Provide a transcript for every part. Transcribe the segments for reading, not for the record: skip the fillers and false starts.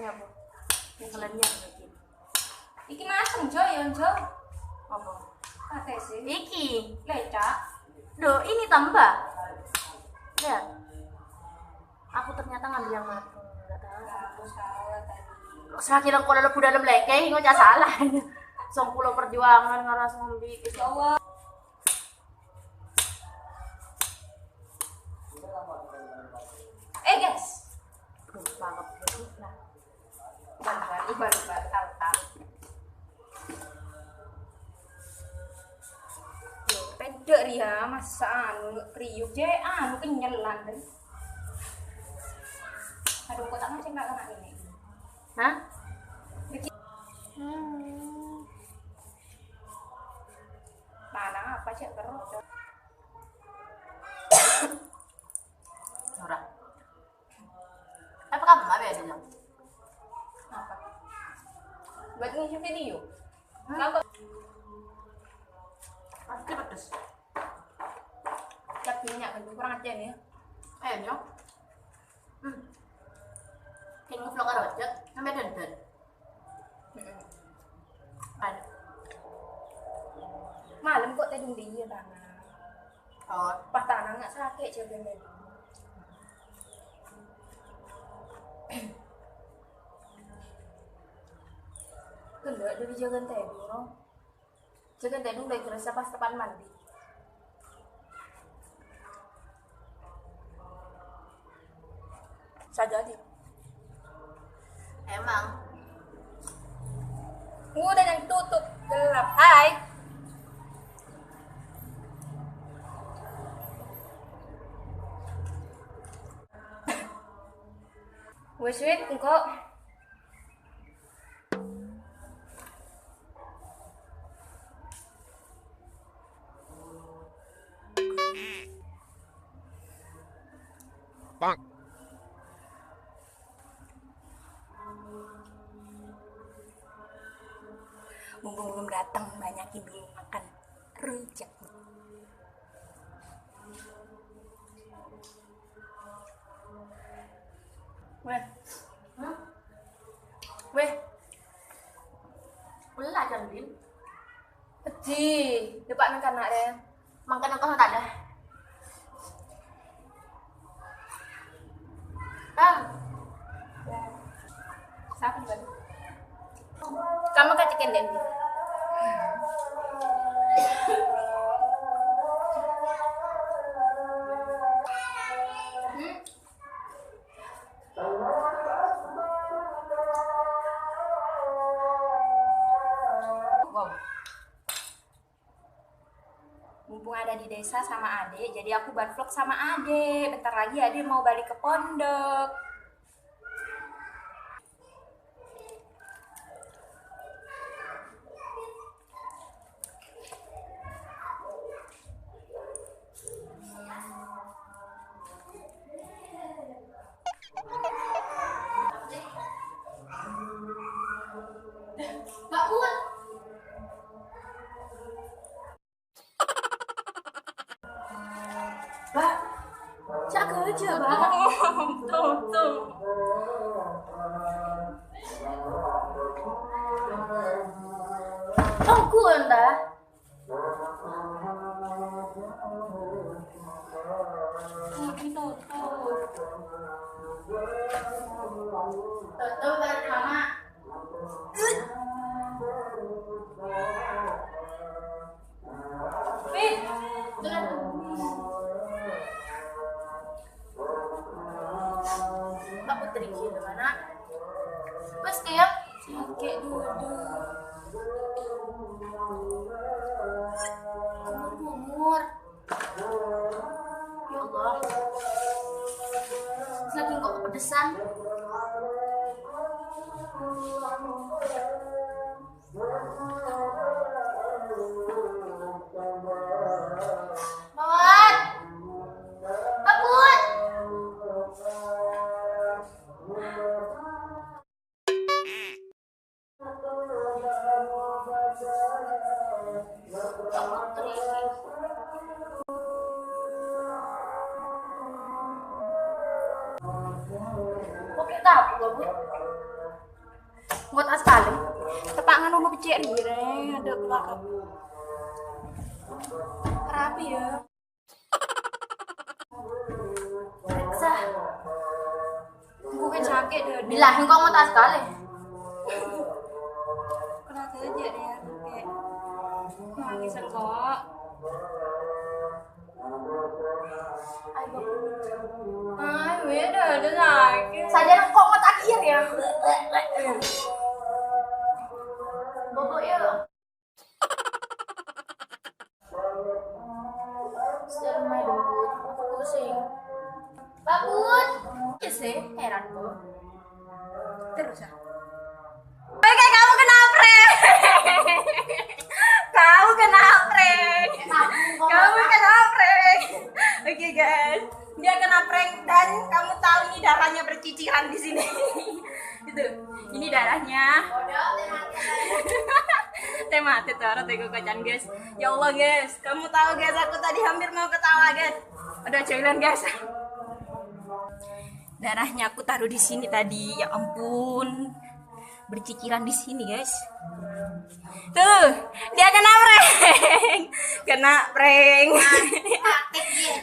ini apa? Yang kalian lagi. Iki masem Jo, ya Jo. Apa? Kate sih. Iki. Lecak. Duh, ini tambah. Lihat. Aku ternyata ngambil yang matang. Enggak tahu. Aku salah tadi. Sakit aku lebu dalam leke, engko cak salah. 20 perjuangan ngaras ngombe. Ya Allah. Guys. Banget. Nah, Ibar tal. Pendek Ria, masa anu kriuk je anu kenyelan deh. Aduh, kok tak ngecek enggak kena ini. hah? Mana apa cek terus. Ora. Apa kamu apa ya bilang? Apa? Buat ngisi video. Hmm? Kau Pasti pedes. cap minyak kan kurang ajar ya. Nyok. Kayak vlog rojak sampai dandan. Ada. Malam kok tedung dia tanah. Oh, Pas tanah nggak sakit jadinya. Kendor dari jalan tedung no. Jalan tedung dari kerasa pas depan mandi. Saja di. emang. Udah yang tutup gelap. Hai. Wes engkau. Bang. Mumpung belum datang banyakin dulu makan rujak. Weh, weh, Ulah jambin. di depan kan ada. Makan aku tak ada. Bang, Siapa juga? Kamu kan chicken den. Wow. Mumpung ada di desa sama Ade, jadi aku buat vlog sama Ade. Bentar lagi Ade mau balik ke pondok. Mbak Buat. Mbak, cak kerja, Mbak. Tuh. Aku anda. Tuh balik mama. Fit, Mbak Putri gimana? Mas kayak kakek duduk. umur. Ya Allah. Lagi kok kepedesan. Mawar. Babut. Kok kita aku babut? Buat sekali. Tepak nganu becek rire, ada belakang. Rapi ya. Periksa. Bukan sakit deh. Bilangin kok mau tas sekali. Kenapa aja deh ya? Kayak lagi senggok. Ay, beda ada sakit. Saja kok mau akhir ya. Bobo ya. Sudah main dulu. Aku pusing. Babut. Ya sih, heran kok. Terus ya. Oke, kamu kena prank. Kamu kena prank. Kamu kena prank. Oke guys, dia kena prank dan kamu tahu ini darahnya berciciran di sini. Gitu. Ini darahnya. Tema tetara tega kacan guys. Ya Allah guys, kamu tahu guys aku tadi hampir mau ketawa guys. Ada cairan guys. Darahnya aku taruh di sini tadi. Ya ampun. Berciciran di sini guys. Tuh, dia kena prank. Kena prank.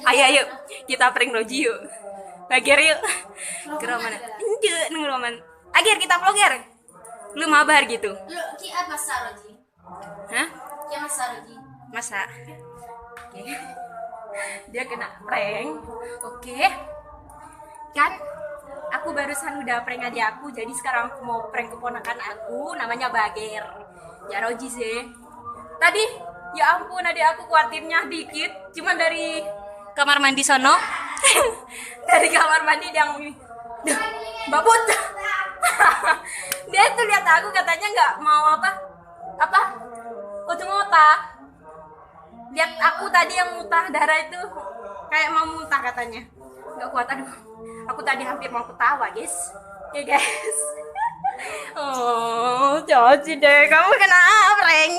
Ayo kita prank Roji yuk. Agar yuk. Ke mana? Enggak, neng Roman. Agar kita vlogger. Lu mabar gitu. Lu ki apa saroji? Hah? Ki apa saroji? Masa? Oke. Dia kena prank. Oke. Kan aku barusan udah prank aja aku, jadi sekarang aku mau prank keponakan aku, namanya Bager. Ya Roji sih. Tadi ya ampun adik aku khawatirnya dikit, cuman dari kamar mandi sono. Dari kamar mandi dia ngomong, babut. Dia tuh lihat aku katanya nggak mau apa kucing muntah. Lihat aku tadi yang muntah darah itu kayak mau muntah katanya, nggak kuat. Aduh, aku tadi hampir mau ketawa guys. Ya guys. Oh, Joji deh, kamu kena prank.